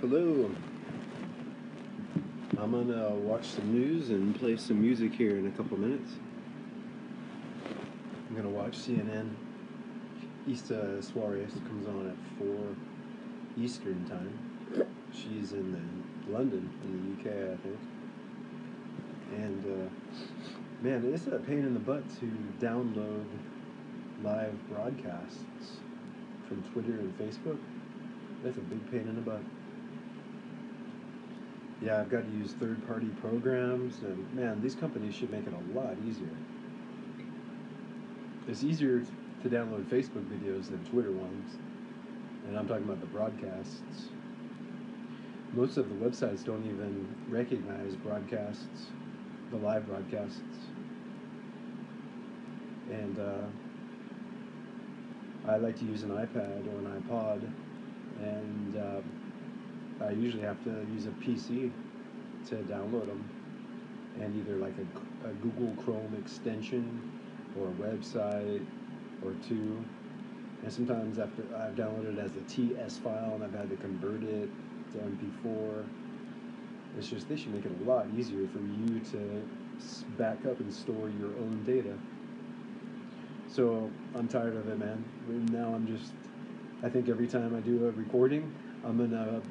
Hello. I'm gonna watch some news and play some music here in a couple minutes. I'm gonna watch CNN. Issa Suarez comes on at 4 Eastern time. She's in London, in the UK, I think. And man, it's a pain in the butt to download live broadcasts from Twitter and Facebook. That's a big pain in the butt. Yeah, I've got to use third-party programs, and man, these companies should make it a lot easier. It's easier to download Facebook videos than Twitter ones, and I'm talking about the broadcasts. Most of the websites don't even recognize broadcasts, the live broadcasts, and I like to use an iPad or an iPod, and I usually have to use a PC to download them, and either like a Google Chrome extension or a website or two. And sometimes after I've downloaded it as a TS file and I've had to convert it to MP4. It's just they should make it a lot easier for you to back up and store your own data. So I'm tired of it, man. Now I think every time I do a recording, I'm gonna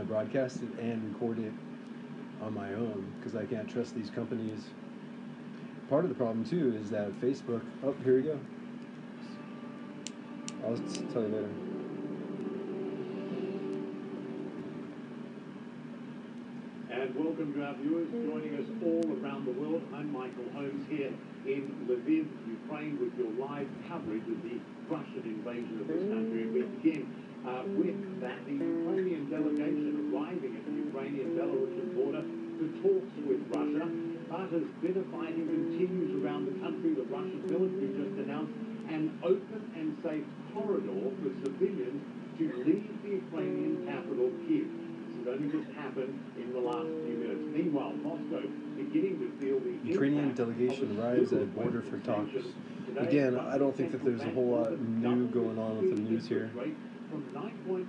broadcast it and record it on my own because I can't trust these companies. Part of the problem too is that Facebook. Oh, here we go. I'll tell you later. And welcome to our viewers joining us all around the world. I'm Michael Holmes here in Lviv, Ukraine, with your live coverage of the Russian invasion of this country. We begin with that the Ukrainian delegation arriving at the Ukrainian-Belarusian border to talks with Russia. But as bitter fighting continues around the country, the Russian military just announced an open and safe corridor for civilians to leave the Ukrainian capital, Kyiv. This has only just happened in the last few minutes. Meanwhile, Moscow beginning to feel the Ukrainian delegation arrives at border for talks. Again, I don't think that there's a whole lot new going on with the news here. From 9.5%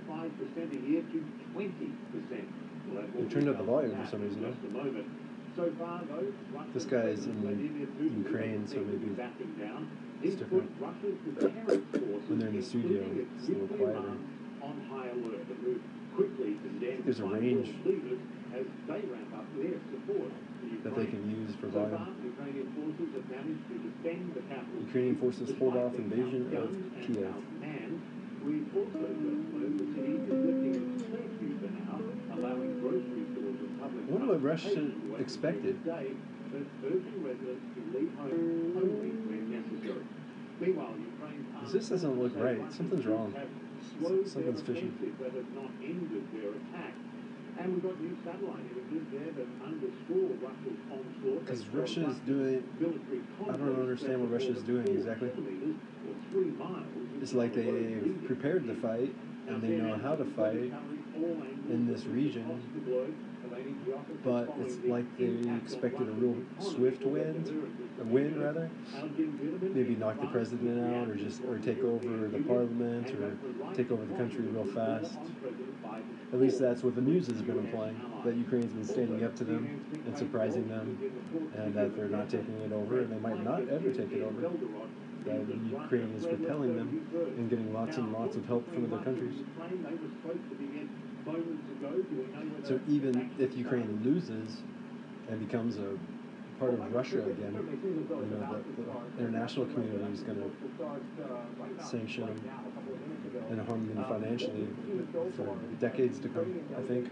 a year to 20%. They turned up the volume for some reason. So far, though, this guy is in Ukraine, so maybe it's different. When they're in the studio, it's a little quieter. There's a range that they can use for volume. Ukrainian forces hold off invasion of Kiev. We've also just learned the city is lifting its curfew for now, allowing grocery stores and public I wonder what Russia expected. Today, but urging residents to leave home only when necessary. Meanwhile, Ukraine this doesn't look right. Something's wrong. Something's fishy. That have not ended their attack. And we've got new satellite images there that underscore Russia's onslaught. Because Russia is doing. I don't understand what Russia is doing exactly. It's like they've prepared to fight and they know how to fight in this region, but it's like they expected a real swift win, maybe knock the president out or take over the parliament or take over the country real fast. At least that's what the news has been implying, that Ukraine's been standing up to them and surprising them, and that they're not taking it over, and they might not ever take it over. That Ukraine is repelling them and getting lots and lots of help from other countries. So even if Ukraine loses and becomes a part of Russia again, the international community is going to sanction them and harm them financially for decades to come, I think.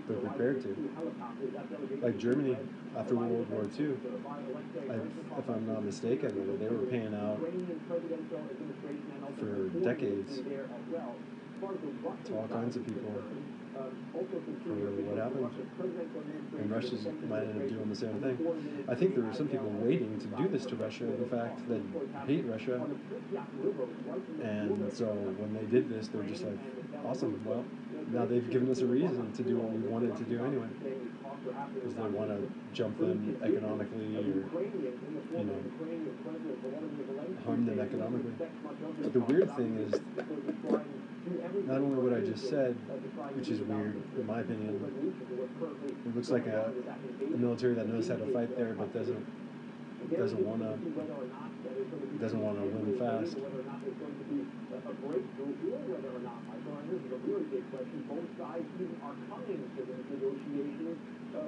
They're prepared to. Like Germany, after World War II, if I'm not mistaken, they were paying out for decades to all kinds of people for what happened. And Russia might end up doing the same thing. I think there are some people waiting to do this to Russia, in fact, that hate Russia. And so when they did this, they were just like, awesome, well, now they've given us a reason to do what we wanted to do anyway. because they want to jump them economically or, harm them economically. But the weird thing is, not only what I just said, which is weird in my opinion, it looks like a military that knows how to fight there but doesn't want to win fast. Both sides even are coming to the negotiations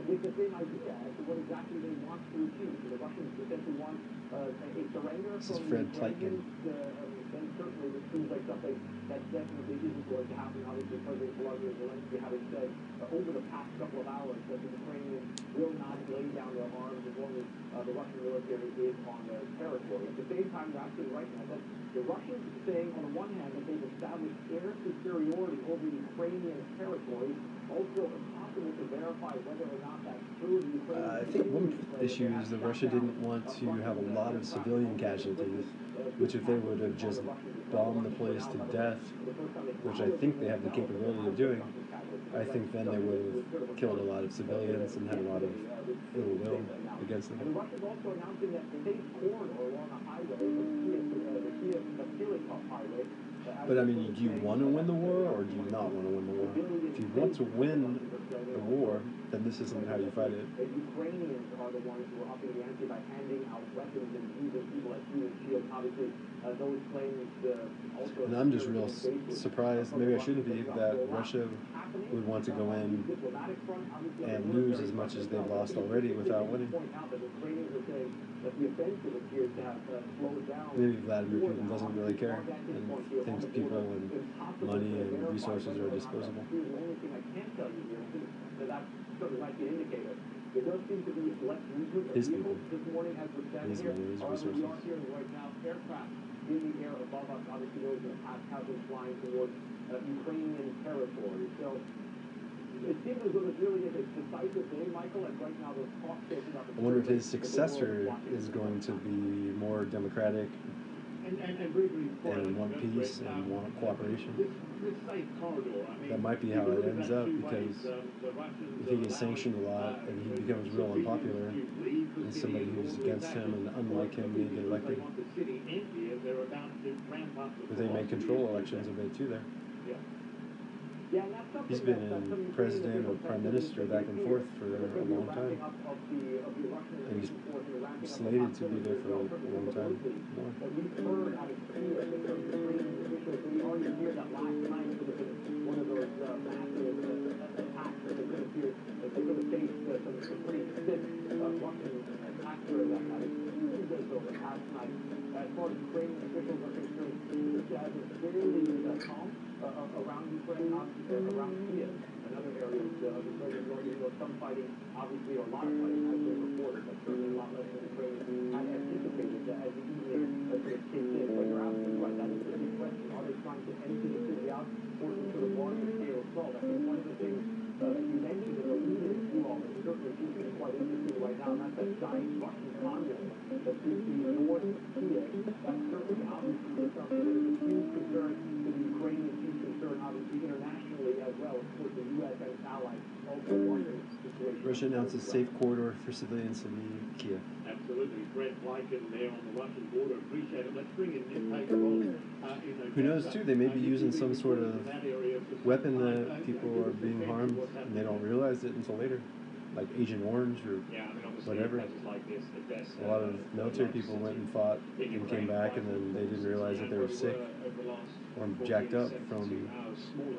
with the same idea as to what exactly they want to achieve. So the Russians essentially want a surrender This is from Fred the Pleitgen. Ukrainians. Then certainly this seems like something that definitely isn't going to happen. Obviously, President Volodymyr Zelensky having said over the past couple of hours that the Ukrainians will not lay down their arms as long as the Russian military is on their territory. At the same time, you're absolutely right now that the Russians saying on the one hand that they've established air superiority over Ukrainian territory. Also impossible to verify whether or not that's true. I think one issue is that Russia didn't want to have a lot of civilian casualties, which if they would have just bombed the place to death, which I think they have the capability of doing, I think then they would have killed a lot of civilians and had a lot of ill will against them. The Russians also announcing that safe corridor along the highway, the Kiev highway. But I mean, do you want to win the war or do you not want to win the war? If you want to win the war, then this isn't how you fight it. The Ukrainians are the ones who are upping the ante by handing out weapons and using people as human shields. Obviously, those claims also. And I'm just real surprised, maybe I shouldn't be, that Russia would want to go in and lose as much as they've lost already without winning. Maybe Vladimir Putin doesn't really care and thinks people and money and resources are disposable. The only thing I can tell you here is that sort of like the indicator. There does seem to be less movement of vehicles this morning as we're standing here. However, we are hearing right now aircraft in the air above us. Obviously, those in the past have been flying towards Ukrainian territory. So it seems as though this really is a decisive day, Michael, and right now those talks about the. I wonder if his successor is going to be more democratic and briefly, and want peace and want cooperation. This safe corridor, I mean, That might be how it ends up, because if he gets sanctioned a lot and he becomes real unpopular, and somebody who's against him and unlike him may get elected. But they may control elections a bit too there. He's been in president or prime minister back and forth for a long time. And he's slated to be there for a long time more. As far as Ukrainian officials are concerned, this jazz is fairly calm around Ukraine, around Kiev, another area of Ukraine. Some fighting, obviously, or a lot of fighting has been reported, but certainly a lot less than Ukraine had anticipated as the evening sort of kicked in. But you're absolutely right, that is the big question. Are they trying to empty the city out or some sort of larger scale assault? I think one of the things that you mentioned that alluded to all this certainly seems to be quite interesting right now, and that's that giant Russian convoy that seems to be north of Kiev. That's certainly obviously something that is a huge concern to the Ukrainians, huge concern obviously internationally as well. Of course, the U.S. and its allies also watching the situation. Russia announces safe corridor for civilians to leave Kiev. Absolutely. Fred Pleitgen there on the Russian border. Appreciate it. Let's bring in Nick Paper. Who knows too, they may be using some sort of weapon that people are being harmed and they don't realize it until later. Like Agent Orange or whatever. A lot of military people went and fought and came back and then they didn't realize that they were sick or jacked up from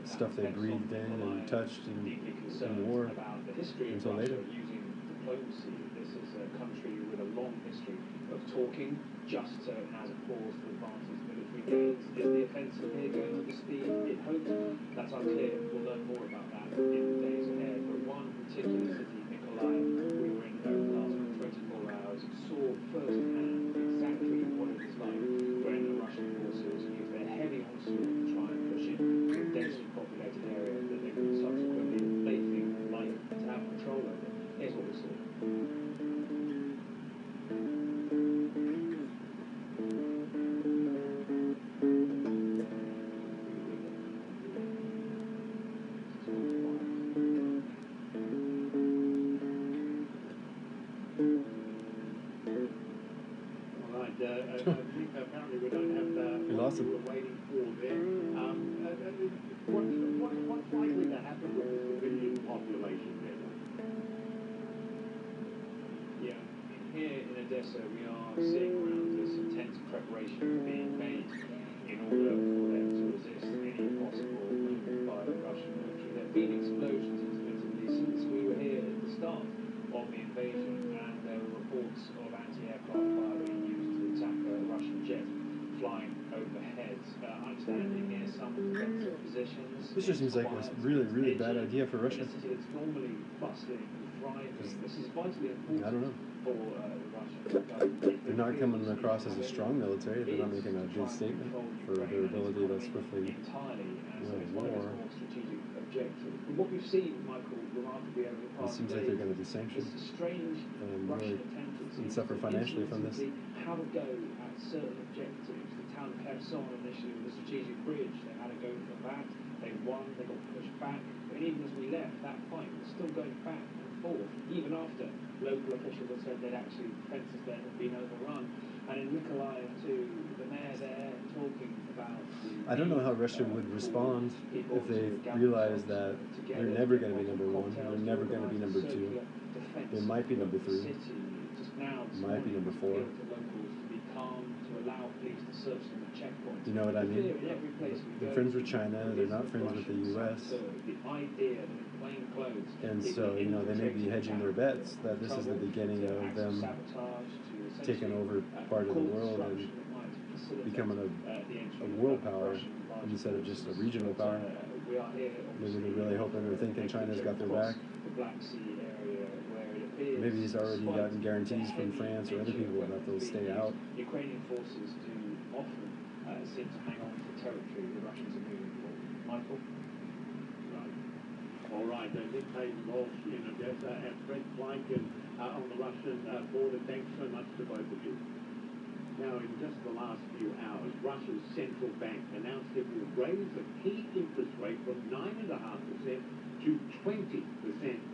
stuff they breathed in and touched in war until later. This is a country with a long history of talking, just so it has a pause to advance its military gains. Is the offensive here going to the speed it hoped? That's unclear. We'll learn more about that in the days ahead. But one particular city, Mykolaiv, we were in over the last 24 hours, saw firsthand exactly what it is like when the Russian forces use their heavy onslaught to try and push in to a densely populated area that they would subsequently, they think, like to have control over. Here's what we saw. awesome. You were waiting for there. What's likely to happen with the civilian population there? Yeah, here in Odessa we are seeing around us intense preparations being made in order for them to resist any possible move by the Russian military. There have been explosions intermittently since we were here at the start of the invasion, and there were reports of anti-aircraft fire being used to attack a Russian jet flying overhead. Understanding here some defensive positions. This just seems like a really bad idea for Russia. It's normally bustling and thriving. This is vitally important. I don't know. For the Russian government. They're not coming across as a strong military. They're not making a big statement for their ability to swiftly win a war. Strategic objectives. But what we've seen, Michael, remarkably over the It past seems like they're going to be sanctioned is a strange and Russian really tendency and suffer to financially from this. how to go at certain objectives. The town of Kherson initially with the strategic bridge, they had to go for that. They won, they got pushed back. And even as we left, that fight was still going back and forth, even after local officials had said that actually defences there had been overrun. And in Mykolaiv too, the mayor there talking about I don't know how Russia would respond if they realize that they're never going to be number one, they're never going to be number two, they might be number three, might be number four. You know what I mean? They're friends with China, they're not friends with the US. And so, you know, they may be hedging their bets that this is the beginning of them taking over part of the world and becoming a world power instead of just a regional power. Maybe they're really hoping or thinking China's got their back. Maybe he's already gotten guarantees from France or other people that they'll stay out. Ukrainian forces do often seem to hang on to territory the Russians are moving for. Michael? All right, Nick Hayden-Walsh in Odessa and Fred Fleiken on the Russian border. Thanks so much to both of you. Now, in just the last few hours, Russia's central bank announced it will raise the key interest rate from 9.5% to 20%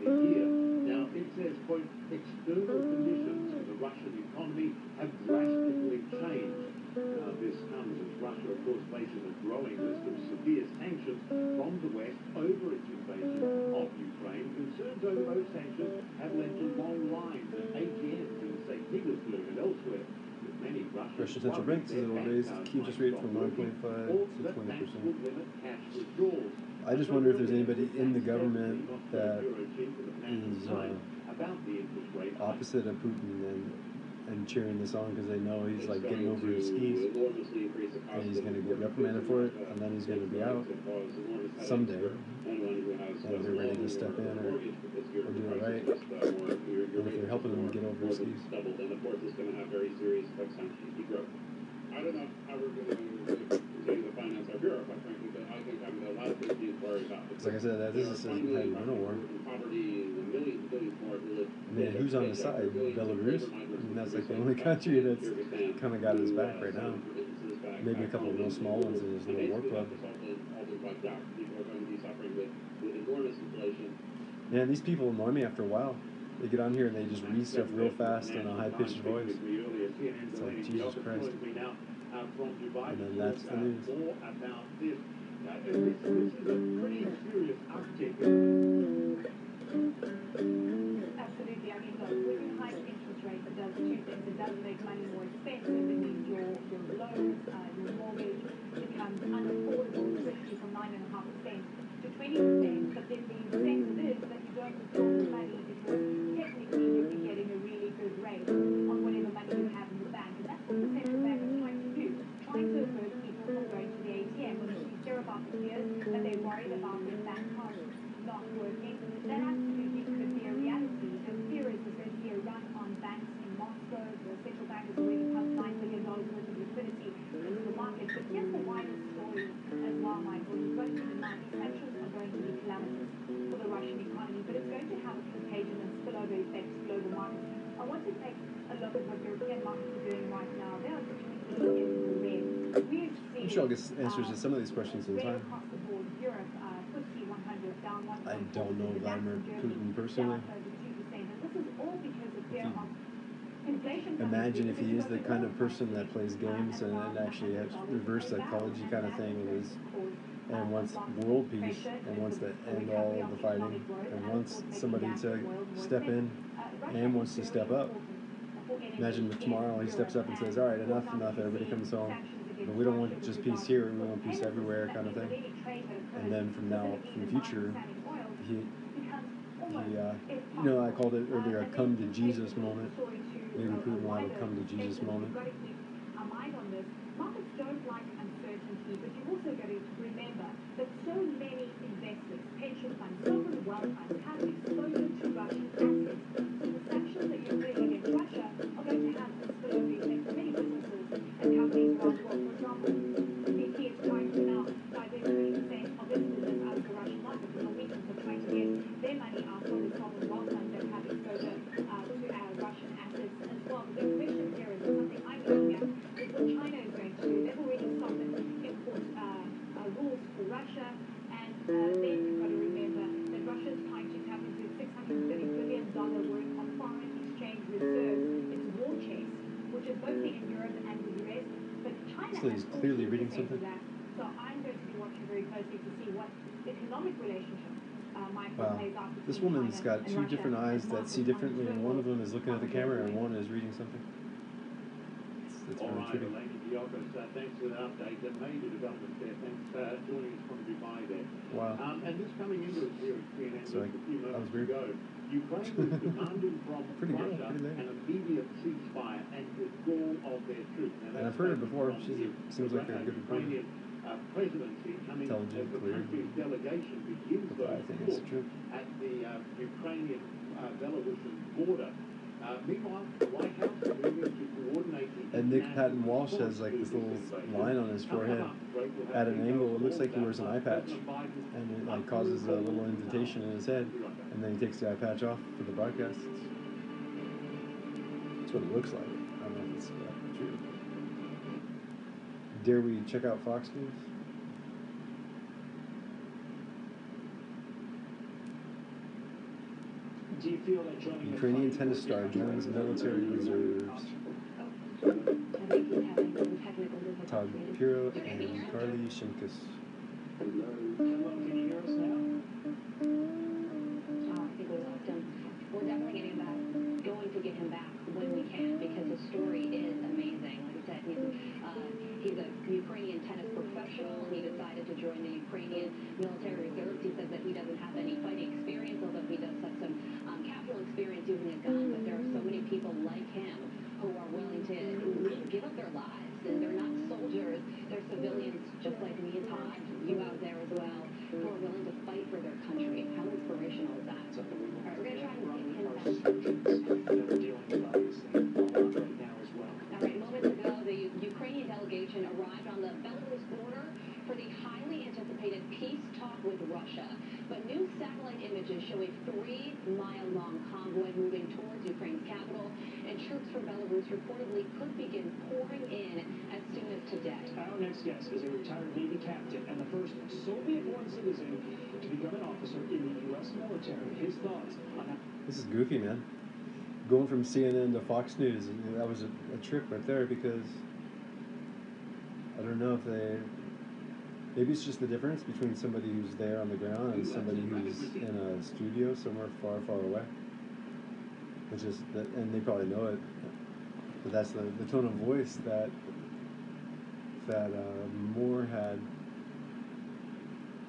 a year. Now, it says, quote, external conditions for the Russian economy have drastically changed. Now, this comes as Russia, of course, faces a growing list of severe sanctions from the West over its invasion of Ukraine. Concerns over those sanctions have led to long lines at ATMs in St. Petersburg and elsewhere. Russian central bank says it will raise the key interest rate from 9.5 to 20%. I just wonder if there's anybody in the government that is opposite of Putin and cheering this on because they know he's like getting over his skis and he's going to get reprimanded for it and then he's going to be out someday and they're ready to step in or do it right, and if they're helping him get over his skis. And of course it's going to have very serious effects on GDP growth. I don't know how we're going to continue to finance our bureau, quite frankly, but I think having a lot of things to worry about. Like I said, this is a war. Poverty and millions and billions more who live. I mean, who's on the side? Belarus? I mean, that's like the only country that's kind of got his back right now. Maybe a couple of real small ones in his little war club. People are going to be suffering with enormous inflation. Yeah, and these people annoy me after a while. They get on here and they just read stuff real fast in a high-pitched voice. It's like, Jesus Christ. And then that's the news. This is a pretty serious uptick. Absolutely. I mean, look, when you hike interest rates, it does two things. It does make money more expensive. It means your loans, your mortgage becomes unaffordable, especially from 9.5% to 20%. But then the incentive is that you don't withdraw the money because technically you'll be getting a really good rate on whatever money you have in the bank. And that's what the central bank is trying to do, trying to avert people from going to the ATM. When you hear about the fears that they're worried about their bank cards not working, that absolutely could be a reality. The fear is there's going to be a run on banks in Moscow. The central bank has already pumped $9 billion worth of liquidity into the market. But here's the wider story as well, Michael. You're going to deny these sanctions are going to be calamitous for the Russian economy, but it's going to have a contagion and spillover effects to global markets. I want to take a look at what European markets are doing right now. They are literally in the red. We've seen, I'm sure I'll get answers to some of these questions in time. across the board, Europe, FTSE 100 down 1.4%. I don't know Vladimir Putin personally. Down over 2%. And this is all because of fear of inflation imagine if he is the kind of person that plays games and actually has reverse psychology kind of thing and wants world peace and wants to end all of the fighting and wants somebody to step in and wants to step up. Imagine if tomorrow he steps up and says, all right, enough, everybody comes home. But we don't want just peace here, we want peace everywhere kind of thing. And then from the future, I called it earlier a come to Jesus moment. Maybe Putin will have a come to Jesus moment. Markets don't like uncertainty, but you've also got to remember that so many investors, pension funds, sovereign wealth funds have exposure to Russian assets. So the sanctions that you're putting against Russia are going to have a spillover effect for many businesses and companies around the world. For example, BP is trying to now divert 20% of its business out of the Russian market. The Norwegians are trying to get their money out from the sovereign wealth funds that have exposure to Russian assets as well. The question here is something I'm looking at is what China is going to do. They've already stopped import rules for Russia, and then you've got to remember that Russia is trying to tap into $630 billion worth of foreign exchange reserves. It's war chase, which is both in Europe and the US, but China So he's has clearly also reading to say to something. that. So I'm going to be watching very closely to see what economic relationship Michael Wow. plays out This between woman's China got and two Russia different eyes and that see markets differently, and one of them is looking at the camera and one is reading something. It's All really right, tricky. Elaine Diokos, thanks for that update. A major development there. Thanks for joining us from Dubai there. Wow. And just coming into it here at CNN So just a few that was moments weird. ago, Ukraine was demanding from Pretty good, Russia pretty late. an immediate ceasefire and withdrawal of their troops. Now, And that's I've heard her coming before. from Seems like a good reporter. Ukrainian presidency coming as Intelligent, the clear. country's delegation begins But I those think it's talks true. at the Ukrainian Belarusian border. Meanwhile, the White House is moving to coordinate the And Nick international Patton Walsh response has like to this little invasion. line on his forehead at an angle. It looks like he wears an eye patch, and it like causes a little indentation in his head. And then he takes the eye patch off for the broadcast. That's what it looks like. I don't know if it's true. Dare we check out Fox News? Do you feel that joining the Ukrainian fight tennis would be star joins military reserves. I think he's having some technical difficulties. Todd Piro and Carly Shimkus. Hello, can you hear us now? I think we lost him. We're definitely going to get him back when we can because his story is amazing. Like I said, he's a Ukrainian tennis professional. He decided to join the Ukrainian military reserves. He says that he doesn't have any fighting experience, although he does have some capital experience using a gun. But there are so many people like him who are willing to give up their lives. And they're not soldiers. They're civilians just like me and Todd, you out there as well, who are willing to fight for their country. How inspirational is that? It's unbelievable. All right, we're going to try and Run get him our back. surgeons that are dealing with obviously a lot right now as well. All right, moments ago, the Ukrainian delegation arrived on the Belarus border for the highly anticipated peace talk with Russia. But new satellite images show a 3-mile-long convoy moving towards Ukraine's capital, and troops from Belarus reportedly could begin pouring in as soon as today. Our next guest is a retired Navy captain and the first Soviet-born citizen to become an officer in the U.S. military. His thoughts on how... This is goofy, man. Going from CNN to Fox News, that was a trick right there because I don't know if they... Maybe it's just the difference between somebody who's there on the ground and somebody who's in a studio somewhere far, far away. It's just that, and they probably know it, but that's the tone of voice that Moore had,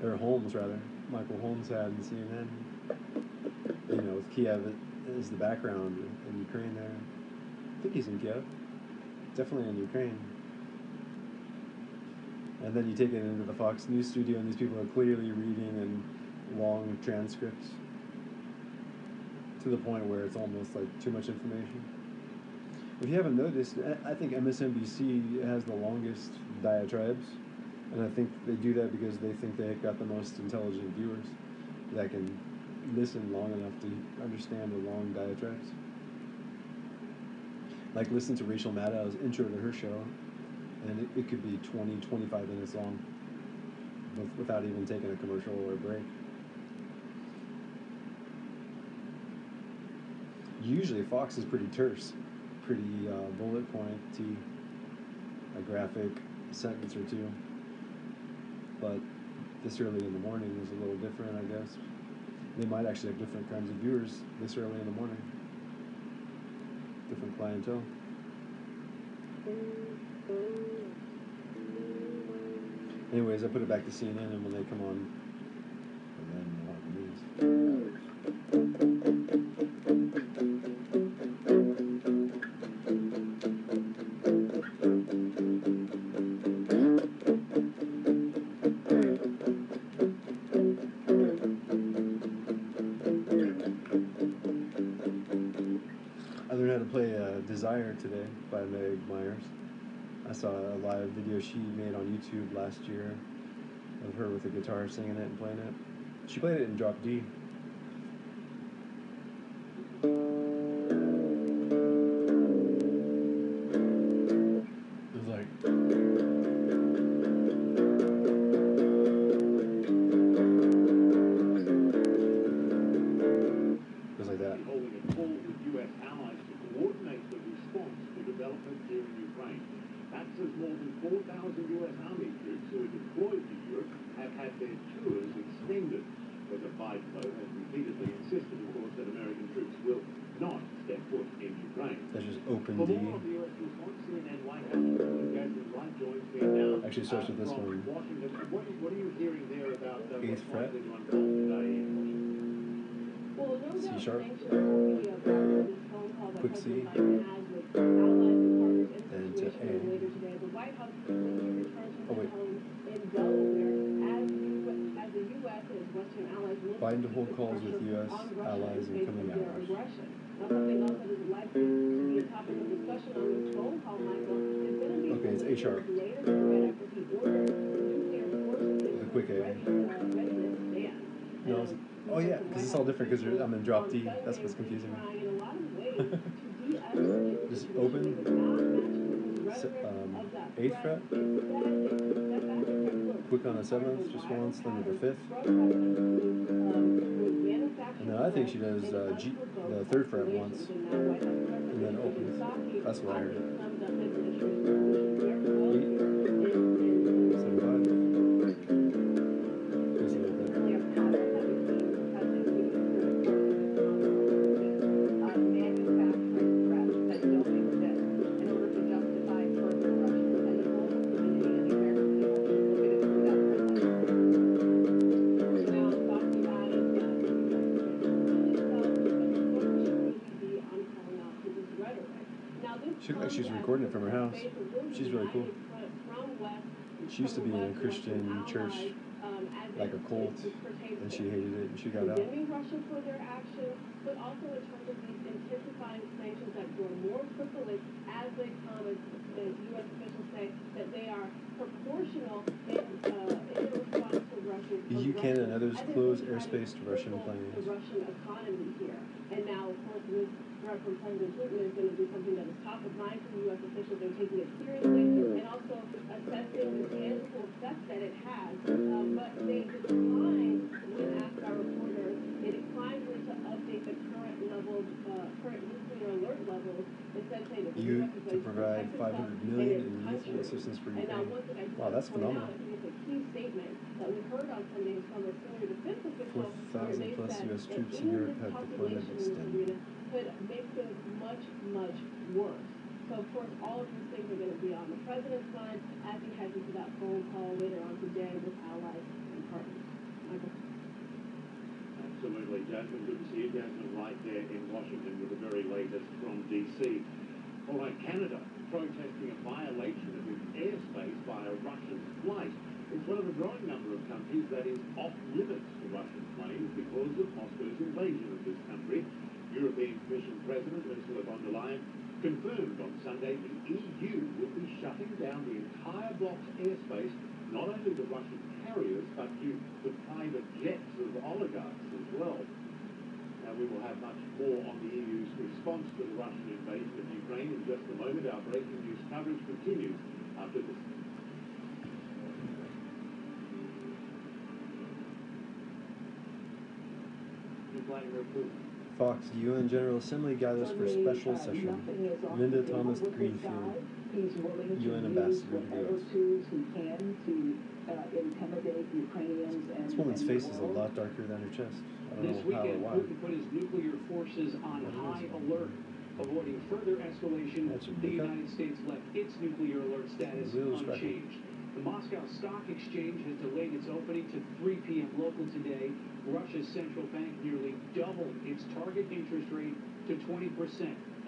or Holmes rather, Michael Holmes had in CNN. You know, with Kiev as the background in Ukraine there. I think he's in Kiev. Definitely in Ukraine. And then you take it into the Fox News studio, and these people are clearly reading in long transcripts to the point where it's almost like too much information. If you haven't noticed, I think MSNBC has the longest diatribes, and I think they do that because they think they've got the most intelligent viewers that can listen long enough to understand the long diatribes. Like listen to Rachel Maddow's intro to her show, and it could be 20, 25 minutes long without even taking a commercial or a break. Usually Fox is pretty terse. pretty bullet pointy, a graphic sentence or two. But this early in the morning is a little different, I guess. They might actually have different kinds of viewers this early in the morning. Different clientele. Anyways, I put it back to CNN, and when they come on, and then we'll have the news. I learned how to play Desire today by Meg Myers. I saw a live video she made on YouTube last year of her with a guitar singing it and playing it. She played it in drop D. It was like... It was like that. Holding a call with U.S. allies to coordinate the response to developments here in Ukraine. That's as more than 4,000 U.S. Army troops who are deployed to Europe have had their tours extended. President Biden, though, has repeatedly insisted, of course, that American troops will not step foot in Ukraine. That's just open For D. more of the U.S. response, CNN White House President Jasmine Wright joins me now. Actually, it starts with this from one. Washington. What are you hearing there about Eighth what's fret. likely to unfold today in Washington? Well, no C doubt sharp. sanctions will be a part of this phone call that Quick C. President Biden has with allies and partners in the And to situation A. later today. The White House will return to Oh, his wait. home in Delaware as the U.S. and its Western allies look Biden to hold keep calls with pressure U.S. on Russia allies in and face coming of their allies. aggression. Now, something else that is likely to be a topic of discussion on this phone call, Michael, is going to be Okay, it's A sharp. later tonight after he orders nuclear forces With a quick A. readiness stand. No, oh yeah, because it's all different because I'm in drop D. That's what's confusing me. Just open, eighth fret, quick on the 7th, just once, then with the 5th. And then I think she does G, the 3rd fret once, and then opens. That's what I heard. 8, 7, 5. Basically like that. She looks like she's recording it from her house. She's really cool. She used to be in a Christian church, like a cult, and she hated it, and she got out. Condemning Russia for their actions, but also in terms of these intensifying sanctions that grow more frequently as they come, as U.S. officials say, that they are proportional in their response to Russian EU, Canada, and others close airspace to Russian planes. the Russian economy here. And now, of course, this threat from President Putin is going to be something that is top of mind for U.S. officials. They're taking it seriously and also assessing the tangible effect that it has. But they declined, when asked by reporters, they declined really to update the current levels, current nuclear alert levels, instead saying that the EU U.S. is to going provide protect itself $500 million and in its lethal country. assistance for And now, Ukraine. one thing I just Wow, that's want to point phenomenal. out, I think it's a key statement that we heard on Sunday from a senior defense official, where 4,000 they plus said US that troops in any Europe have deployed miscalculation in this extended. arena could make things much, much worse. So, of course, all of these things are going to be on the president's mind as he heads into that phone call later on today with allies and partners. Michael? Absolutely, Jasmine. Good to see you. Jasmine right there in Washington with the very latest from D.C. All right, Canada protesting a violation of its airspace by a Russian flight. It's one of a growing number of countries that is off limits to Russian planes because of Moscow's invasion of this country. European Commission President Ursula von der Leyen confirmed on Sunday the EU would be shutting down the entire bloc's airspace, not only to Russian carriers, but to the private jets of oligarchs as well. Now, we will have much more on the EU's response to the Russian invasion of Ukraine in just a moment. Our breaking news coverage continues after this. Vladimir Putin Fox, UN General Assembly gathers for special session. Linda Thomas Greenfield, UN Ambassador to the U.S. This woman's face is a lot darker than her chest. I This don't know how or weekend, why. Putin put his nuclear forces on high alert. Avoiding further escalation, That should the pick up. United States left its nuclear alert status Real respectful. unchanged. The Moscow Stock Exchange has delayed its opening to 3 p.m. local today. Russia's central bank nearly doubled its target interest rate to 20%.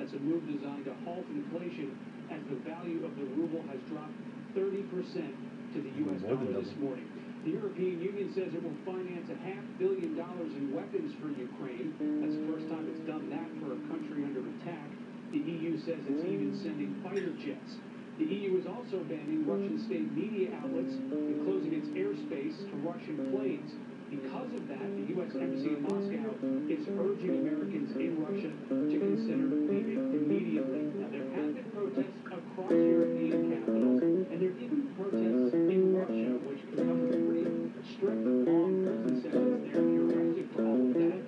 That's a move designed to halt inflation as the value of the ruble has dropped 30% to the U.S. More than dollar this double. morning. The European Union says it will finance $500 million in weapons for Ukraine. That's the first time it's done that for a country under attack. The EU says it's even sending fighter jets. The EU is also banning Russian state media outlets and closing its airspace to Russian planes. Because of that, the U.S. Embassy in Moscow is urging Americans in Russia to consider leaving immediately. Now, there have been protests across European capitals, and there are even protests in Russia, which can come with pretty strict, long prison sentences there if you're arrested for all of that.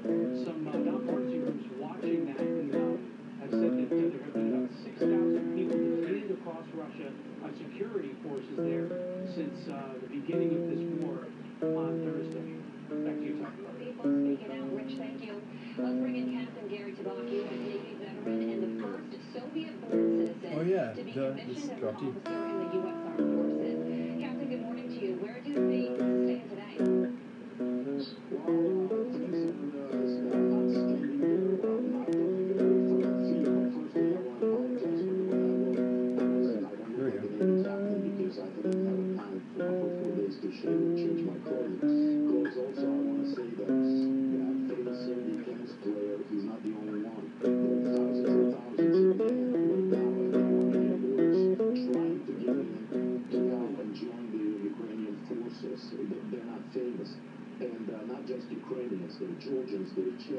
Some nonpartisan groups watching that and have said that there have been about 6,000 people detained across Russia by security forces there since the beginning of this war on Thursday. Back to you, Tom. People speaking out. Rich, thank you. Let's bring in Captain Gary Tabak, U.S. Navy veteran and the first Soviet-born citizen Oh, yeah, to be duh, commissioned it's as an dropped you. officer in the U.S. Armed Forces. Captain, good morning to you. Where do things stand today?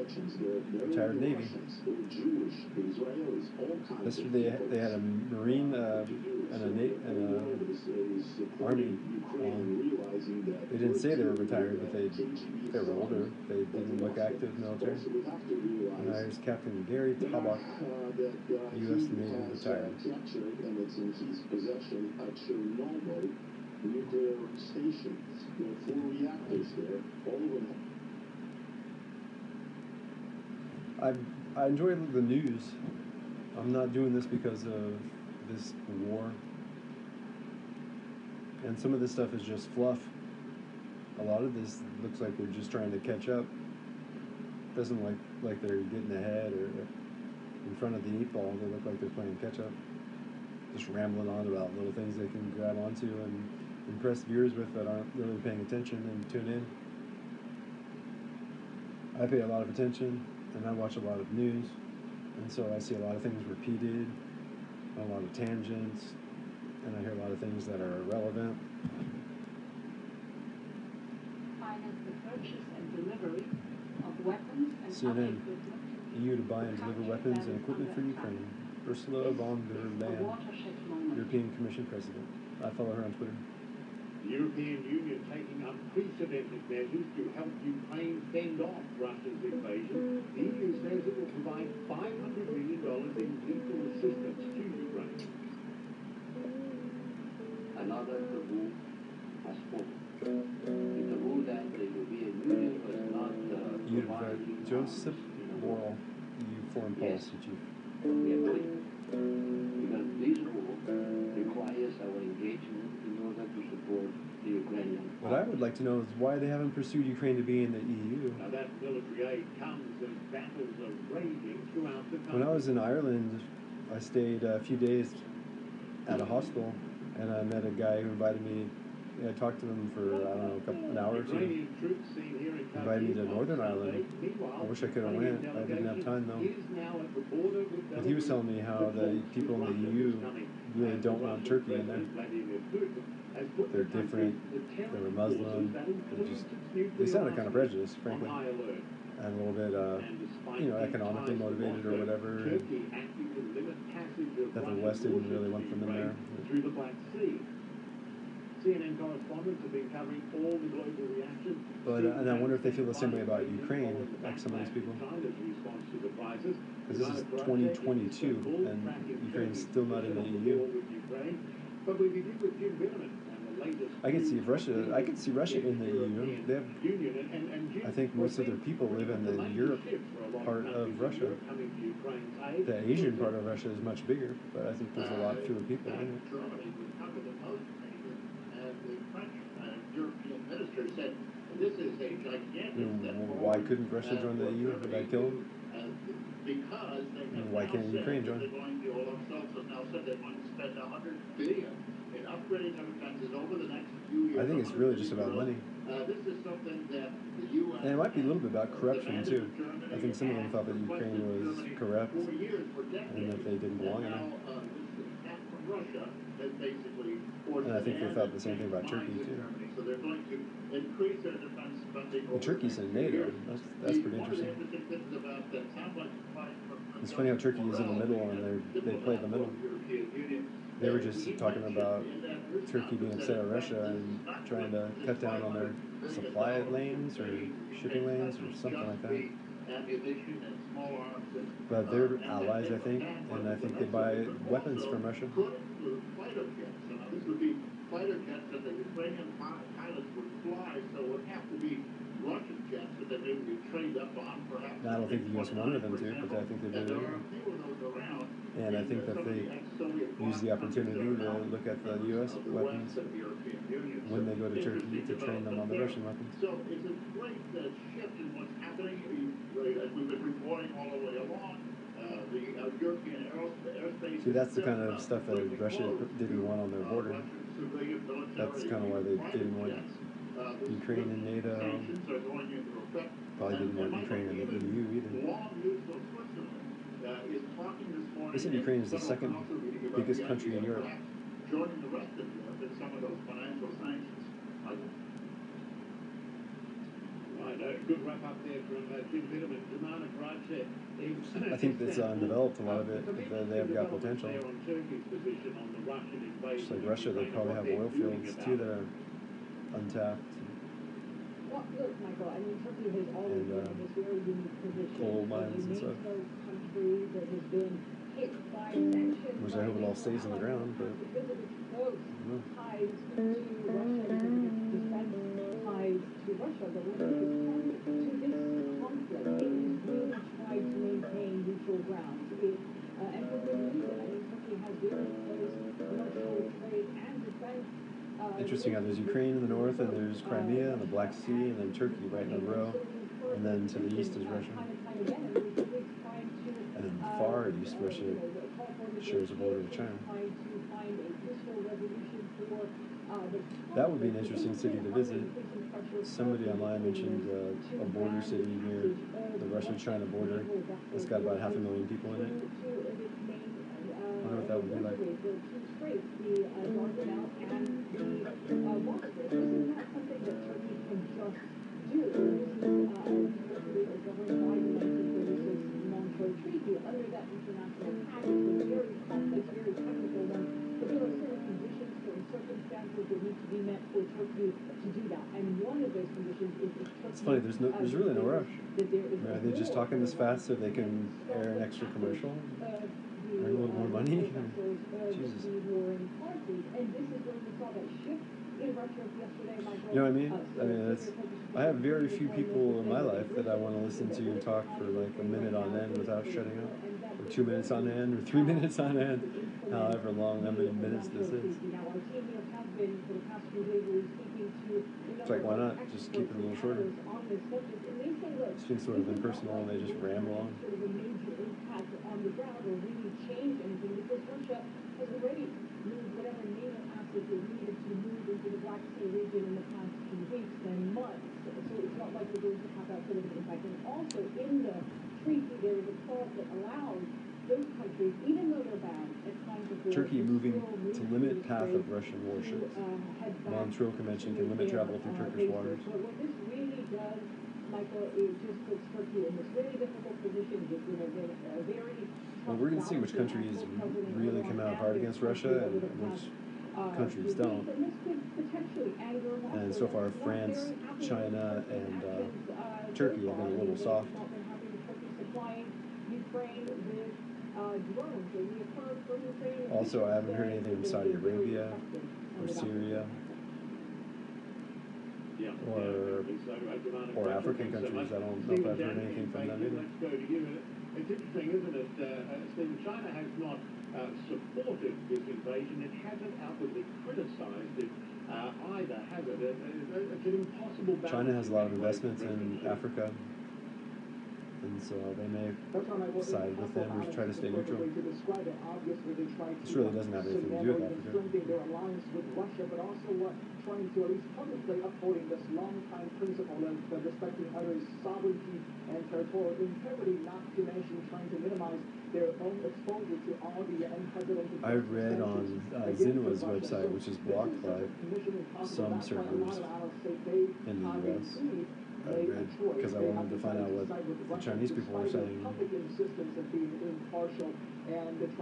Retired Navy. Yesterday they had a Marine and a Army. They didn't say they were retired, but they were older. They didn't look active military. And here's Captain Gary Tabak, U.S. Navy retired. Nuclear stations. There are 4 reactors there, all of them. I enjoy the news. I'm not doing this because of this war. And some of this stuff is just fluff. A lot of this looks like they're just trying to catch up. Doesn't look like they're getting ahead or in front of the 8 ball. They look like they're playing catch up. Just rambling on about little things they can grab onto and impress viewers with that aren't really paying attention and tune in. I pay a lot of attention and I watch a lot of news, and so I see a lot of things repeated, a lot of tangents, and I hear a lot of things that are irrelevant. Finance the purchase and delivery of weapons and CNN, other equipment. EU to buy and deliver weapons and equipment for Ukraine. Ursula von der Leyen, European Commission President. I follow her on Twitter. The European Union taking unprecedented measures to help Ukraine fend off Russia's invasion. The EU says it will provide $500 million in lethal assistance to Ukraine. Another taboo has fallen. The taboo that the European Union was not providing Joseph Borrell, EU Foreign Policy Chief. We are doing it. Because this war requires our engagement in order to support the Ukrainian. What I would like to know is why they haven't pursued Ukraine to be in the EU. Now that military aid comes as battles are raging throughout the country. When I was in Ireland, I stayed a few days at a hostel, and I met a guy who invited me. I talked to him for, I don't know, an hour or two. Ukrainian troops seen here in Invited me to Kharkiv Northern on Ireland. Sunday. Meanwhile, I wish I could have went. I didn't have time though. is now at the border with But he was telling me how the people in the EU really don't want Turkey in there. They're different. They were Muslim. They sounded kind of prejudiced, frankly, and a little bit, economically motivated or whatever. That the West didn't really want them in there. CNN correspondents have been covering all the global reactions. But and I wonder if they feel the same way about Ukraine, like some of these people. China's response to the crisis. Because this is 2022, and Ukraine's still not in the EU. But we begin with Jim Bitterman and the latest. I could see Russia in the EU. They have, I think most of their people live in the Europe part of Russia. The Asian part of Russia is much bigger, but I think there's a lot fewer people in it. Germany would cover the most nation, and the French European minister said, this is a gigantic step Why forward, couldn't Russia join the EU? Would that kill them? Because they have Why now can't said Ukraine that join? they're going to, Olaf Scholz has now said they're going to spend $100 billion in upgrading their defenses over the next few years. I think it's really just about money. This is something that the U.S. And it might be a little bit about corruption too. I think some of them thought that Ukraine was corrupt and that they didn't belong in it. And I think they thought the same thing about Turkey too. So they're going to increase their defense spending. And Turkey's in NATO. That's pretty interesting. It's funny how Turkey is in the middle and they play the middle. They were just talking about Turkey being upset at Russia and trying to cut down on their supply lanes or shipping lanes or something like that. But they're allies, I think, and I think they buy weapons from Russia. This would be fighter jets that the Ukrainian pilots would fly, so it would have to be Russian jets that they would be trained up on, perhaps. I don't think the U.S. wanted them to, but I think they did. And I think that they use the opportunity to look at the U.S. weapons when they go to Turkey to train them on the Russian weapons. So it's a great shift in what's happening. As we've been reporting all the way along, the European airspace. See, that's the kind of stuff that Russia didn't want on their border. That's kind of why they didn't want Ukraine in NATO. Probably didn't want Ukraine in the EU either. They said Ukraine is the second biggest country in Europe. Joining the rest of Europe in some of those financial sanctions. Good wrap up there from Jim Bitterman. Zumana Karadzic. I think that's undeveloped, a lot of it. They have got potential. Just like Russia, they probably have oil fields too that are untapped. Well, look, Michael, I mean, Turkey has always been in this very unique position. Coal mines and stuff. Country that has been hit by sanctions. Which I hope it all stays on the ground, but because of its close ties to Russia, because of its defense ties to Russia, but when it comes to this conflict, it has really tried to maintain neutral ground. And for good reason. I mean, Turkey has very close commercial trade and defense. Interesting how there's Ukraine in the north, and there's Crimea and the Black Sea, and then Turkey right in a row, and then to the east is Russia. And then far east, Russia shares a border with China. That would be an interesting city to visit. Somebody online mentioned a border city near the Russia-China border. It's got about 500,000 people in it. I wonder what that would be like. Under that international package, it's very complex, very technical one, but there are certain conditions, certain circumstances that need to be met for Turkey to do that. And one of those conditions is if Turkey... It's funny, there's really no rush. Are they just talking this fast so they can air an extra commercial? Earn a little more money? Jesus. And this is where we saw that shift in Russia yesterday, Michael. You know what I mean? I mean, I have very few people in my life that I want to listen to talk for like a minute on end without shutting up. Or 2 minutes on end, or 3 minutes on end, however long, how many minutes this is. It's like, why not just keep it a little shorter? It seems sort of impersonal and they just ramble on. It needed to move into the Black Sea region in the past few weeks and months. So it's not like we're going to have that sort of an impact. And also in the treaty, there is a clause that allows those countries, even though they're bound at times of war, Turkey moving to limit path of Russian warships. Montreux Convention can limit travel through Turkish waters. But what this really does, Michael, is just puts Turkey in this really difficult position. It's in a very well, we're going to see which countries really come out hard against Russia and which countries don't. And this could potentially anger And so far, France, China, and Turkey have been a little soft. Also, I haven't heard anything from Saudi Arabia or Syria or African countries. I don't know if I've heard anything from them either. Let's go to you. It's interesting, isn't it, Stephen? China has not supported this invasion. It hasn't outwardly criticized it either, has it? It's an impossible balance. China has a lot of investments in Africa, and so they may side with them or try to stay neutral. This really doesn't have anything to do with Africa. Their alliance with Russia, but also trying to at least publicly upholding this long-time principle of respecting others' sovereignty and territorial integrity, not to mention trying to minimize their own exposure to all the unprecedented. I read on Xinua's website, which is blocked by some servers in the U.S. I read because I wanted to find out what the Chinese people were saying, and it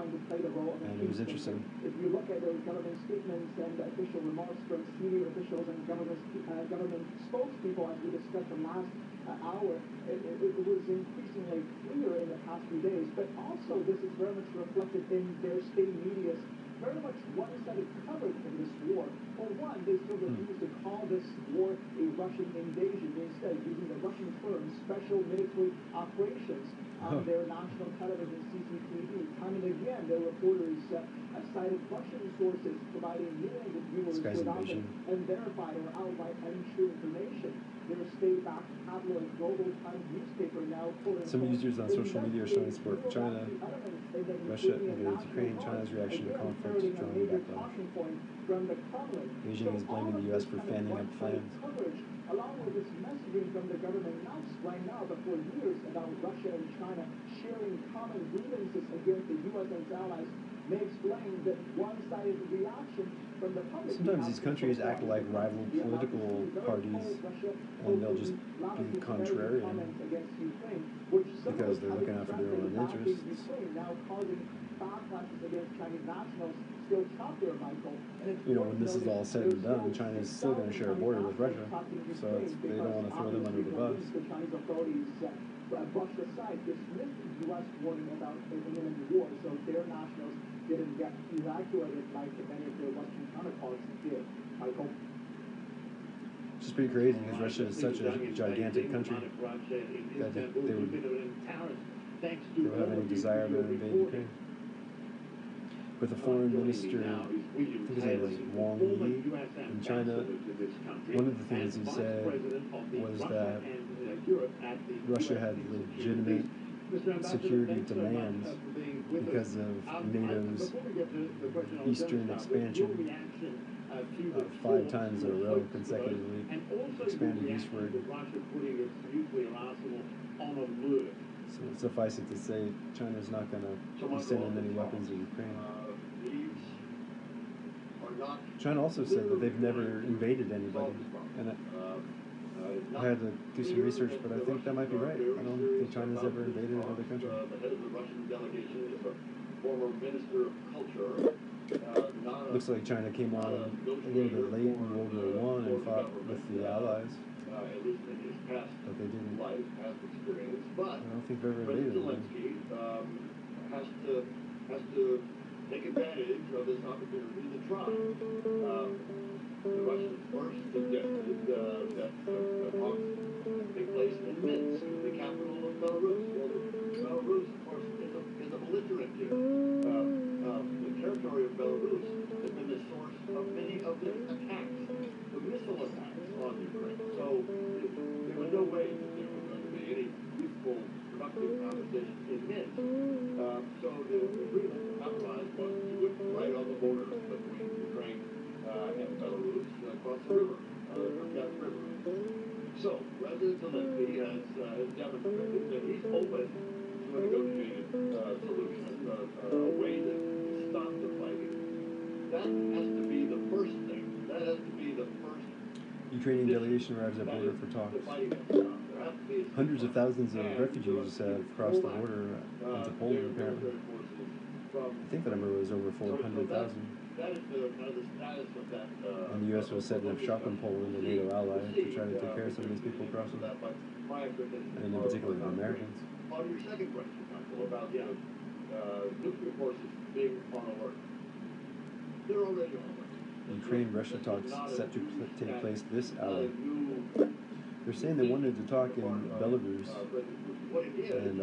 was interesting. If you look at the government statements and official remarks from senior officials and government spokespeople, as we discussed the last hour, it was increasingly clear in the past few days. But also, this is very much reflected in their state media's very much one-sided coverage of this war. For one, they still refuse to call this war a Russian invasion, instead using the Russian term special military operations on their national television, CCTV. Time and again, their reporters cited Russian sources providing millions of viewers with often unverified or outright untrue information. Their state-backed tabloid Global Times newspaper now quoting some users on social media are showing support for China. Russia invades Ukraine. China's reaction to conflict is drawing backlash. Beijing is blaming the U.S. for fanning up flames. Along with this messaging from the government announced right now before years about Russia and China sharing common grievances against the U.S. and its allies, may explain the one-sided reaction from the public. Sometimes these countries act like rival political parties, and they'll just be contrarian because they're looking out for their own interests. You know, when this is all said and done, China is still going to share a border with Russia, so they don't want to throw them under the bus. Brushed aside, dismissed the U.S. warning about an imminent war, so their nationals didn't get evacuated like many of their Western counterparts did. Michael? Which is pretty crazy because Russia is such a gigantic country that they would have any desire to invade Ukraine. With the foreign minister, I think his name was Wang Yi, in China, one of the things he said was that Russia had legitimate security demands because of NATO's eastern expansion, 5 times in a row consecutively expanded eastward. So suffice it to say, China's not going to be sending any weapons to Ukraine. China also said that they've never invaded anybody, and I had to do some research, but I think that might be right. I don't think China's ever invaded another country. The head of the Russian delegation is a former minister of culture. Looks like China came on a little bit late in World War I and fought with the Allies, At least in his past but they didn't. life, past experience. But I don't think they've ever invaded President them. Zelensky has to take advantage of this opportunity to try. The Russians first suggested that talks take place in Minsk, the capital of Belarus. Well, Belarus, of course, is a belligerent here. The territory of Belarus has been the source of many of the attacks, the missile attacks on Ukraine. So there was no way that there was going to be any useful, productive conversation in Minsk. So the agreement to compromise was to put right on the border between Ukraine and Belarus across the river, the Kherson River. So President Zelensky has demonstrated that he's open to a negotiated solution, a way to stop the fighting. That has to be the first thing. That has to be the first. Ukrainian delegation arrives at border for talks. Hundreds of thousands of refugees have crossed the border into Poland, apparently. I think the number was over 400,000. that is the status of that. And the U.S. was setting up shop in Poland, a NATO ally, to try to take care of some of these people crossing. And in particular, the Americans. On your second question, Michael, about nuclear forces being on alert, they're already on alert. Ukraine-Russia talks set to take place this hour. They're saying they wanted to talk in Belarus, and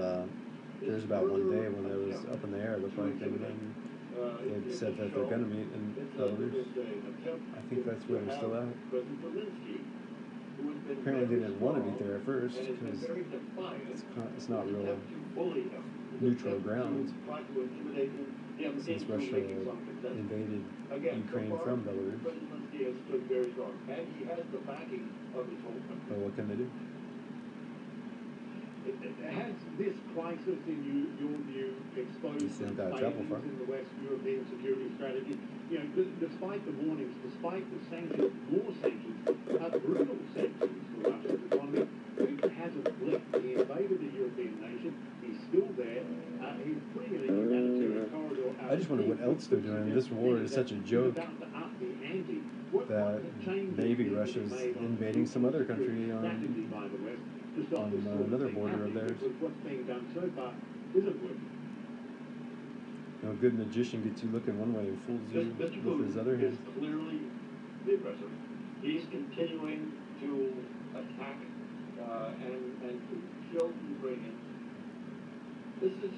there's about one day when it was up in the air, it looked like, and then they've said that they're going to meet in Belarus. I think that's where they're still at. Apparently they didn't want to meet there at first, because it's not real neutral ground, since Russia invaded Ukraine from Belarus. But what can they do? Has this crisis, in your view, exposed some failings in the West European security strategy? You know, despite the warnings, despite the sanctions, more sanctions, brutal sanctions for Russia's economy, Putin hasn't blinked. He invaded a European nation. He's still there. He's putting a humanitarian corridor out. I just wonder what else they're doing. This war is such a joke that maybe Russia's invading some other country on another border of theirs. What's being done so far isn't working. A good magician gets you looking one way and fools you with his other hand. Clearly the aggressor. He's continuing to attack and to kill Ukrainians. This is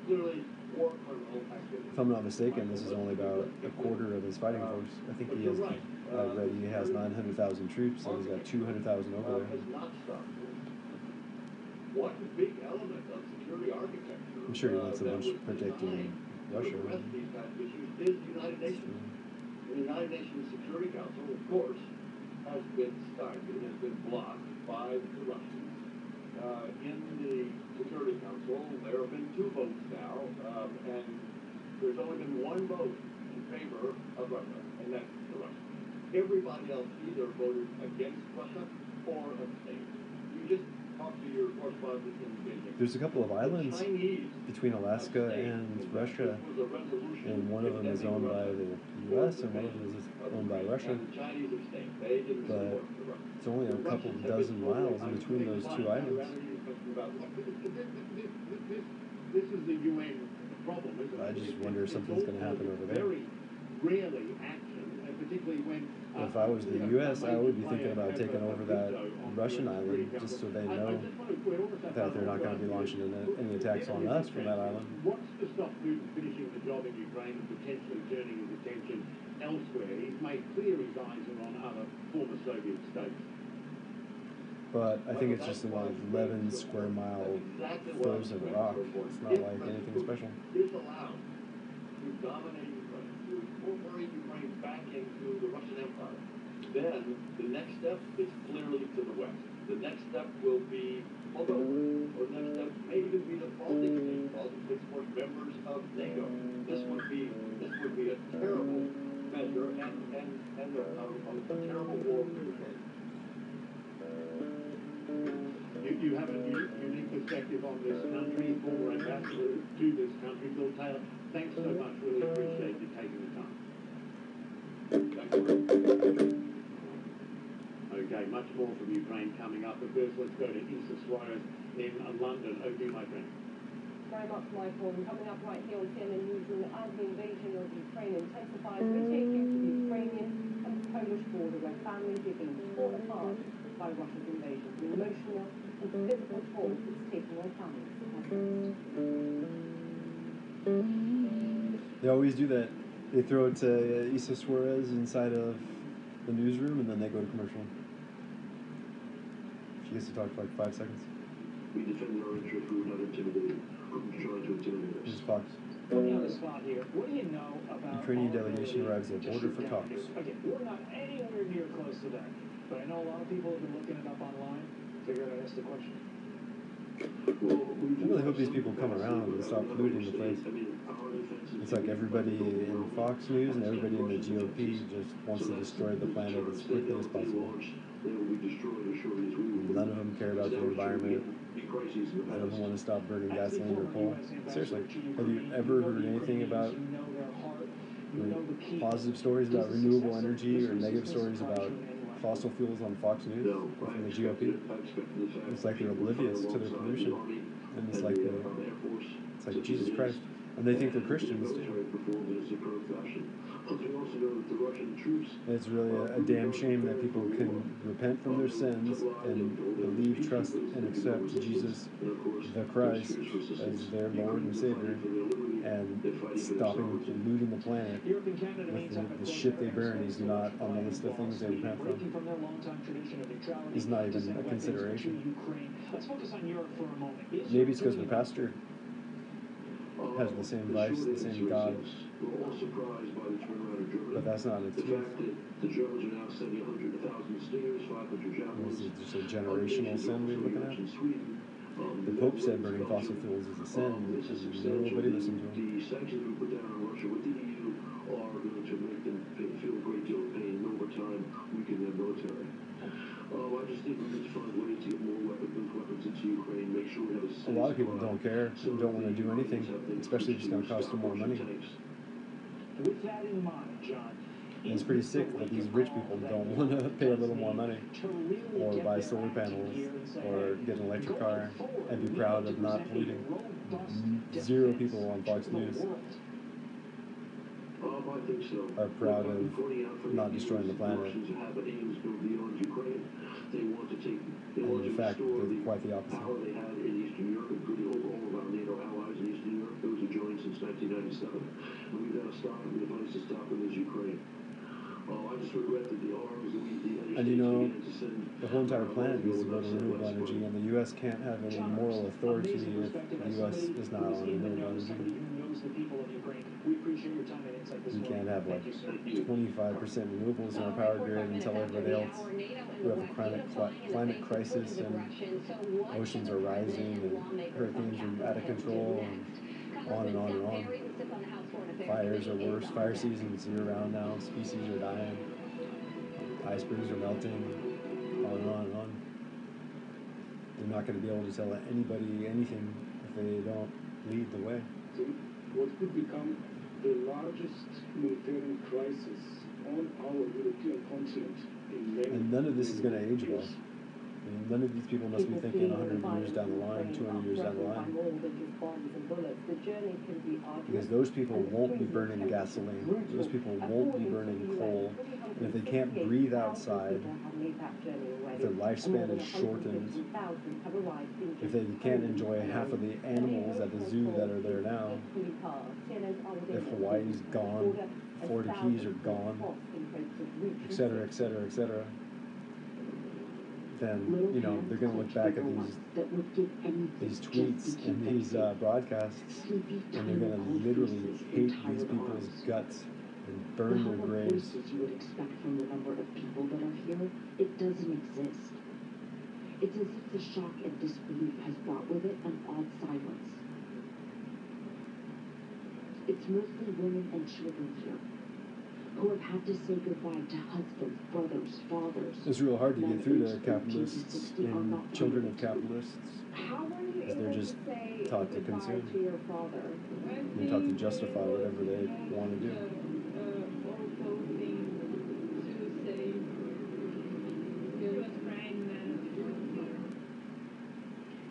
clearly war criminal activity. If I'm not mistaken, this is only about a quarter of his fighting force. I think he has, he has 900,000 troops, and he's got 200,000 over there. One big element of security architecture. I'm sure he wants a bunch protecting Russia. Is the United Nations. The United Nations Security Council, of course, has been stymied, has been blocked by the Russians. In the Security Council, there have been 2 votes now, and there's only been 1 vote in favor of Russia, and that's the Russians. Everybody else either voted against Russia or abstained. You just talk to your correspondent in Beijing. There's a couple of islands between Alaska and Russia, and one of them is owned by the U.S. and one of them is owned by Russia. But it's only a couple dozen miles in between those 2 islands. This is the UN problem, isn't it? I just wonder if something's going to happen over there. Very rarely action, and particularly when... If I was the U.S., I would be thinking about taking over that Russian island, just so they know that they're not going to be launching any attacks on us from that island. What's to stop Putin finishing the job in Ukraine and potentially turning his attention elsewhere? He's made clear his eyes are on other former Soviet states. But I think it's just like 11 square mile frozen rock. It's not like anything special. Is allowed to dominate Ukraine, to incorporate Ukraine back into the Russian Empire. Then the next step is clearly to the west. The next step will be Moldova, or the next step may even be the Baltic states. Baltic states were members of NATO. This would be a terrible measure and a terrible war for Ukraine. You have a unique perspective on this country, former ambassador to this country, Bill Taylor. Thanks so much. Really appreciate you taking the time. Okay, much more from Ukraine coming up. But first, let's go to Isa Suarez in London. Over to you, my friend. Very much, Michael. Coming up right here on CNN Newsroom, as the invasion of Ukraine intensifies, we take you to the Ukrainian and Polish border, where families are being torn apart by Russia's invasion. The emotional and physical toll it's taking on families. They always do that. They throw it to Isa Suarez inside of the newsroom, and then they go to commercial. She gets to talk for like 5 seconds. We defend our interests. We were not intimidated. Who's trying to intimidate us? This is Fox. On the spot here, what do you know about... Ukrainian delegation arrives at border for talks. Okay, we're not anywhere near close to that. But I know a lot of people have been looking it up online. Figured I'd ask the question. I really hope these people come around and stop polluting the place. It's like everybody in Fox News and everybody in the GOP just wants to destroy the planet as quickly as possible. None of them care about the environment. None of them want to stop burning gasoline or coal. Seriously, have you ever heard anything about positive stories about renewable energy or negative stories about fossil fuels on Fox News or from the GOP. It's like they're oblivious to their pollution, and it's like Jesus Christ, and they think they're Christians too. It's really a damn shame that people can repent from their sins and believe, trust, and accept Jesus the Christ as their Lord and Savior, and stopping polluting the planet with the shit they burn is not on the list of things they repent from. It's not even a consideration. Maybe it's because the pastor has the same vice, the same God. But that's not the truth. This is just a generational sin we're looking at. The Pope said burning fossil fuels is a sin, and nobody listened to him. The sanctions we put down on Russia with the EU are going to make them feel a great deal of pain, and over time weaken their military. I just think we need to find ways to get more weapons into Ukraine, make sure we have a lot of people don't care, don't want to do anything, especially if it's going to cost them more money. With that in mind, John, and it's pretty sick that these rich people don't want to pay a little more money, or buy solar panels, or get an electric car, and be proud of not polluting. Zero people on Fox News are proud of not destroying the planet. And in fact, they're quite the opposite. They had in Eastern Europe, including all of our NATO allies in Eastern Europe, those who joined since 1997. And we've got to stop them. The place to stop them is Ukraine. I just regret that the arms that we and you know, the whole entire planet needs to go to renewable energy, and the U.S. can't have any moral authority if the U.S. is not on renewable energy. We can't have like 25% renewables in our power grid and tell everybody else we have a climate crisis and oceans are rising and hurricanes are out of control and on and on and on. Fires are worse. Fire season's year-round now. Species are dying. Icebergs are melting. On and on and on. They're not going to be able to tell anybody anything if they don't lead the way. So what could become the largest humanitarian crisis on our European continent in many And none of this is going to age well. I mean, none of these people must be thinking 100 years down the line, 200 years down the line. Because those people won't be burning gasoline. Those people won't be burning coal. And if they can't breathe outside, if their lifespan is shortened, if they can't enjoy half of the animals at the zoo that are there now, if Hawaii's gone, Florida Keys are gone, etc., etc., etc., then, you know, they're going to look back at these tweets and these broadcasts, and they're going to literally hate these people's guts and burn their graves. You would expect from the number of people that are here, it doesn't exist. It's as if the shock and disbelief has brought with it an odd silence. It's mostly women and children here, who have had to say goodbye to husbands, brothers, fathers. It's real hard to get through to capitalists and children of capitalists, because they're just taught to consume. They're taught to justify whatever they want to do.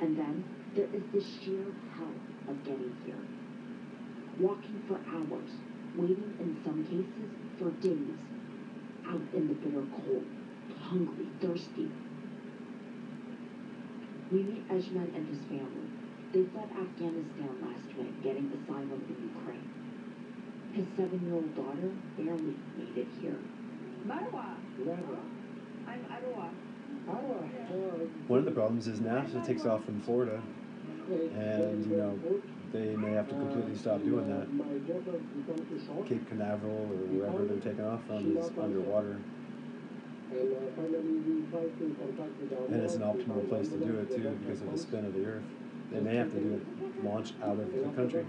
And then there is the sheer hell of getting here. Walking for hours, waiting in some cases for days, out in the bitter cold, hungry, thirsty. We meet Ejman and his family. They fled Afghanistan last May, getting asylum in Ukraine. His 7-year-old daughter barely made it here. Marwa. I'm Arwa. One of the problems is NASA takes off from Florida, and, you know, they may have to completely stop doing that. Cape Canaveral or wherever they're taking off from is underwater. And it's an optimal place to do it too because of the spin of the Earth. They may have to do it launch out of the country.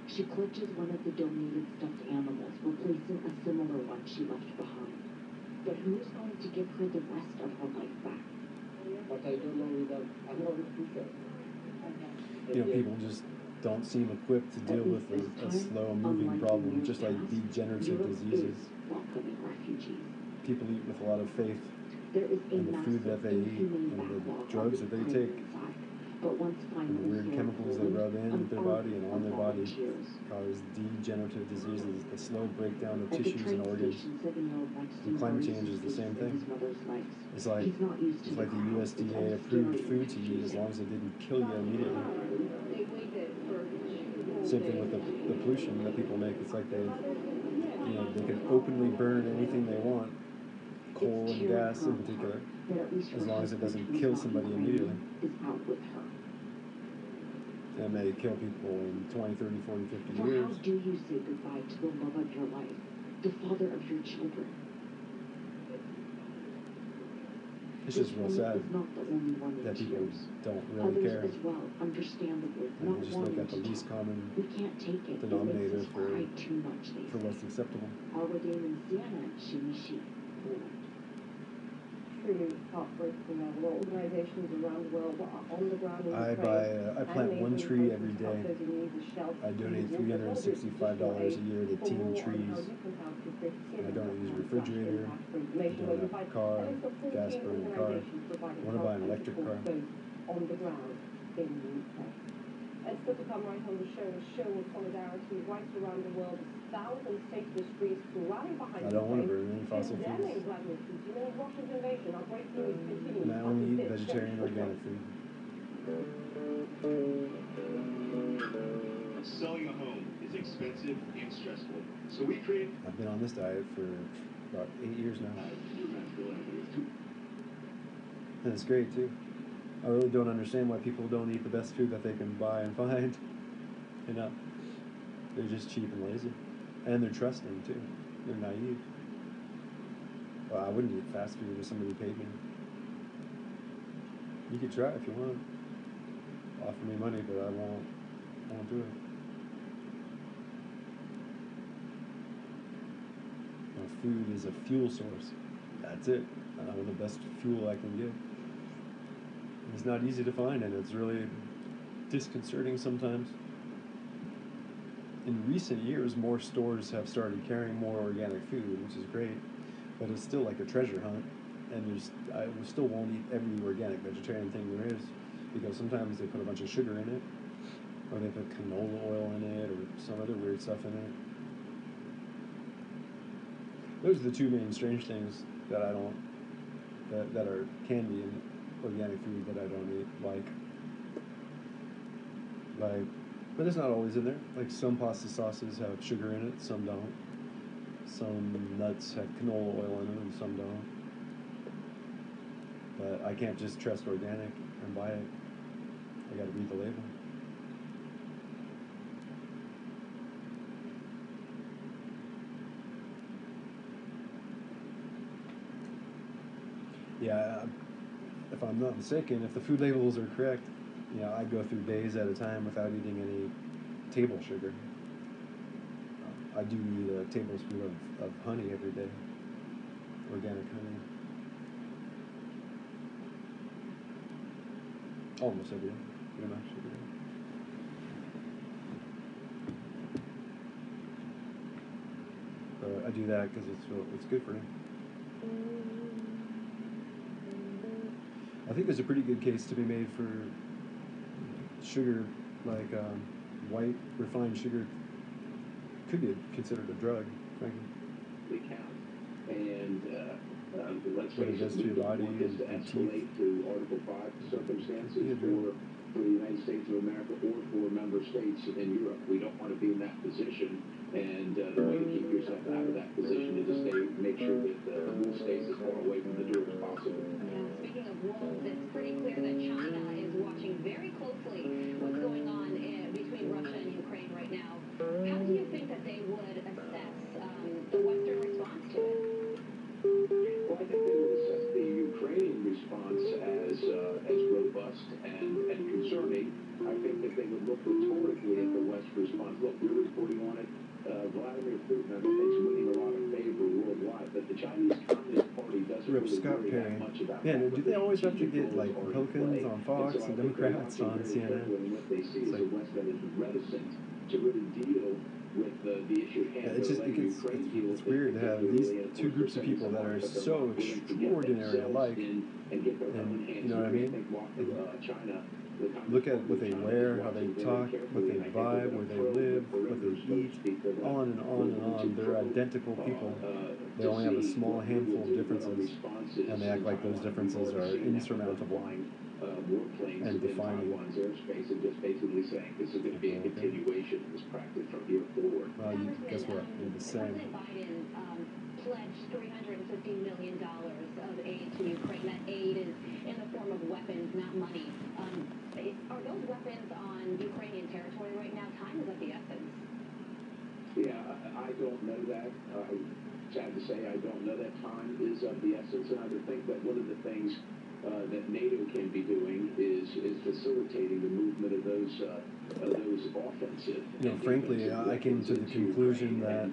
She clutches one of the donated stuffed animals, replacing a similar one she left behind. But who's going to give her the rest of her life back? But I don't know without another future. You know, people just don't seem equipped to deal with a slow-moving problem, just like degenerative diseases. Welcoming refugees. People eat with a lot of faith There is a in the food that they eat inhumane and the backlog drugs that they take. inside. But once And finally the weird here chemicals they rub in their body and on their body volunteers. cause degenerative diseases, the slow breakdown of At the tissues train and organs. station, 7-year-old Weston And climate buries change his is the same face in thing. his mother's legs. It's like He's not used to it's like the crowd. It's USDA all approved scary food and to eat as long as it didn't kill you immediately. They waited for 2 whole Same thing with days. the pollution that people make. It's like they can openly burn anything they want, coal and gas in particular, That at least as her long as it husband, doesn't who's kill not somebody Ukrainian, immediately. is out with her. It may kill people in 20, 30, 40, 50 For years. how do you say goodbye to the love of your life, the father of your children? It's just real This sad woman is not the only one in that people tears. don't really Others care. as well, understandably, And not they just look wanting at the to least talk. common We can't take it. denominator It makes us cry too much, they for say. what's acceptable. Our Dame in Siena, Shinichi, Poland. Truly heartbreaking. Well, organizations around the world are on the ground in I plant one tree every day. I donate $365 a year to Teen Trees. And I don't use a refrigerator. I don't have a car, gas burning car. I want to buy an electric car. On the ground in the UK. And still to come right on the show, a show of solidarity right around the world. Thousands take to the streets to rally behind I don't want to Ukraine, burn any fossil condemning fuels. Vladimir Putin. You know, Russia's invasion, our breaking news continues. And I only eat vegetarian organic food. Selling a home is expensive and stressful. So we created I've been on this diet for about 8 years now. And it's great too. I really don't understand why people don't eat the best food that they can buy and find. You know, they're just cheap and lazy. And they're trusting too. They're naive. Well, I wouldn't eat fast food if somebody paid me. You could try if you want. Offer me money, but I won't do it. Now, food is a fuel source. That's it. I want the best fuel I can get. It's not easy to find, and it's really disconcerting sometimes. In recent years, more stores have started carrying more organic food, which is great, but it's still like a treasure hunt, and I still won't eat every organic vegetarian thing there is, because sometimes they put a bunch of sugar in it, or they put canola oil in it, or some other weird stuff in it. Those are the two main strange things that I don't, that are candy in organic food that I don't eat, but it's not always in there. Like some pasta sauces have sugar in it, some don't. Some nuts have canola oil in them, and some don't. But I can't just trust organic and buy it. I gotta read the label. Yeah, if I'm not mistaken, if the food labels are correct, I go through days at a time without eating any table sugar. I do eat a tablespoon of honey every day, organic honey. Almost every day, pretty much every day. So I do that because it's good for me. I think there's a pretty good case to be made for sugar, like white refined sugar could be considered a drug, frankly. They count. And let's What it face does it, to your we don't body want this and to escalate to Article 5 circumstances for the United States of America or for member states in Europe. We don't want to be in that position. And the way to keep yourself out of that position is to make sure that the wool stays as far away from the door as possible. Yeah, speaking of wolves, it's pretty clear that China is watching very closely what's going on between Russia and Ukraine right now. How do you think that they would assess the Western response to it? Well, I think they would assess the Ukrainian response as robust and concerning. I think that they would look rhetorically at the West's response. Look, we're reporting on it. Vladimir Putin, I think, is winning a lot of favor worldwide. Rep. Scott Perry. Man, do they always have to get like Republicans on Fox and Democrats on CNN? It's like, to really deal with the issue at hand. it's just it's weird to have these two groups of people that are so extraordinarily alike, and you know what I mean? Look at what they wear, how they talk, what they buy, where they live, what they eat, on and on and on. They're identical people. They only have a small handful of differences, and they act like those differences are insurmountable and defining. Airspace and just basically saying this is going to be a continuation of this practice from here forward. Well, guess what? They're the same. President Biden pledged $350 million of aid to Ukraine. That aid is in the form of weapons, not money. Are those weapons on Ukrainian territory right now? Time is of the essence. Yeah, I don't know that. Sad to say, I don't know that time is of the essence, and I would think that one of the things that NATO can be doing is facilitating the movement of those offensive. You know, frankly, I came to the conclusion that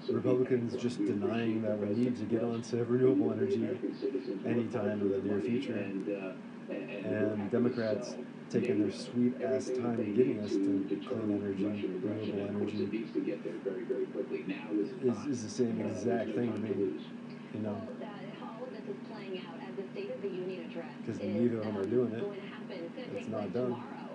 Republicans just denying that we need to get onto renewable energy anytime in the near future, and Democrats taking their sweet ass time getting us to clean energy, renewable energy, is the same exact thing to me. You know. All of this is playing out as the State of the Union address. Because neither of them are doing it. Going to happen. It's going to take place done. tomorrow.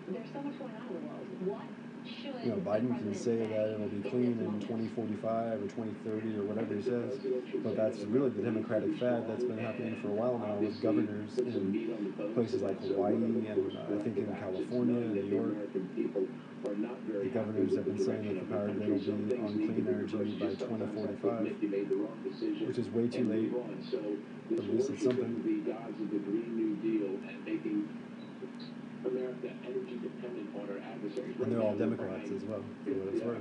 There's so much going on in the world. What should You know, Biden can say that it'll be clean in 2045 or 2030 or whatever he says, but that's really the Democratic fad that's been happening for a while now with governors in places like Hawaii and I think in California and New York. The governors have been saying that the power grid will be on clean energy by 2045, which is way too late, but at least it's something. America energy dependent on our adversaries. And they're all Democrats as well, for what it's worth.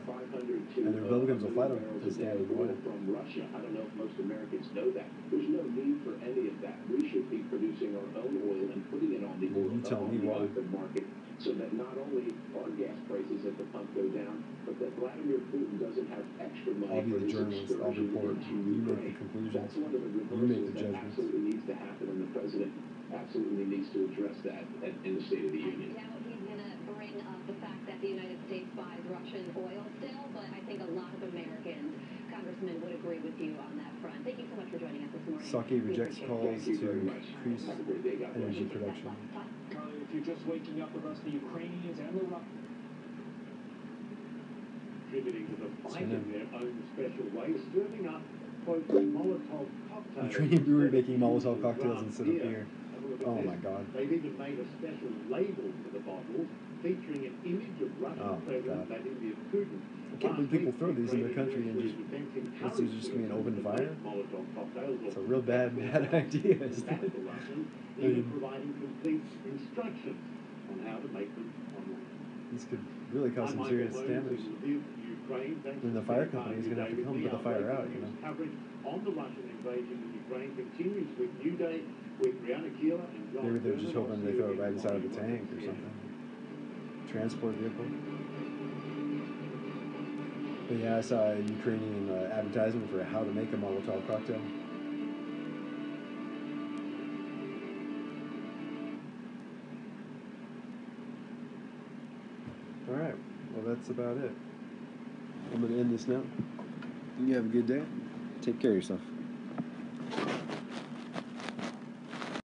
And the Republicans will fight them to stand in the way. From Russia. I don't know if most Americans know that. There's no need for any of that. We should be producing our own oil and putting it on the open market so that not only our gas prices at the pump go down, but that Vladimir Putin doesn't have extra money. I'll be the journalist. I'll report. You make the conclusions. That's one of the You make the reversals that judgments. absolutely needs to happen, and the president absolutely needs to address that in the State of the Union. Yeah, he's going to bring up the fact that the United States buys Russian oil still, but I think a lot of Americans, congressmen, would agree with you on that front. Thank you so much for joining us this morning. Sake rejects calls to increase energy production. Carly, if you're just waking up with us, the Ukrainians and the Russians contributing to the fight in their own special way, serving up quote Molotov cocktails. Ukrainian brewery making Molotov cocktails instead of beer. Oh my God. They've even made a special label for the bottles featuring an image of Russian President Vladimir Putin. I can't believe people throw these in their country and just, this is just going to be an open fire. It's a real bad idea, isn't it? Even providing complete instructions on how to make them online. This could really cause some serious damage. And the fire company is going to have to come put the fire out, you know. Coverage on the Russian invasion of Ukraine continues with New Day, with Brianna Keeler and John. Maybe they're just hoping they throw it right inside of the tank or something. Transport vehicle. But yeah, I saw a Ukrainian advertisement for how to make a Molotov cocktail. Alright, well that's about it. I'm going to end this now. You have a good day. Take care of yourself.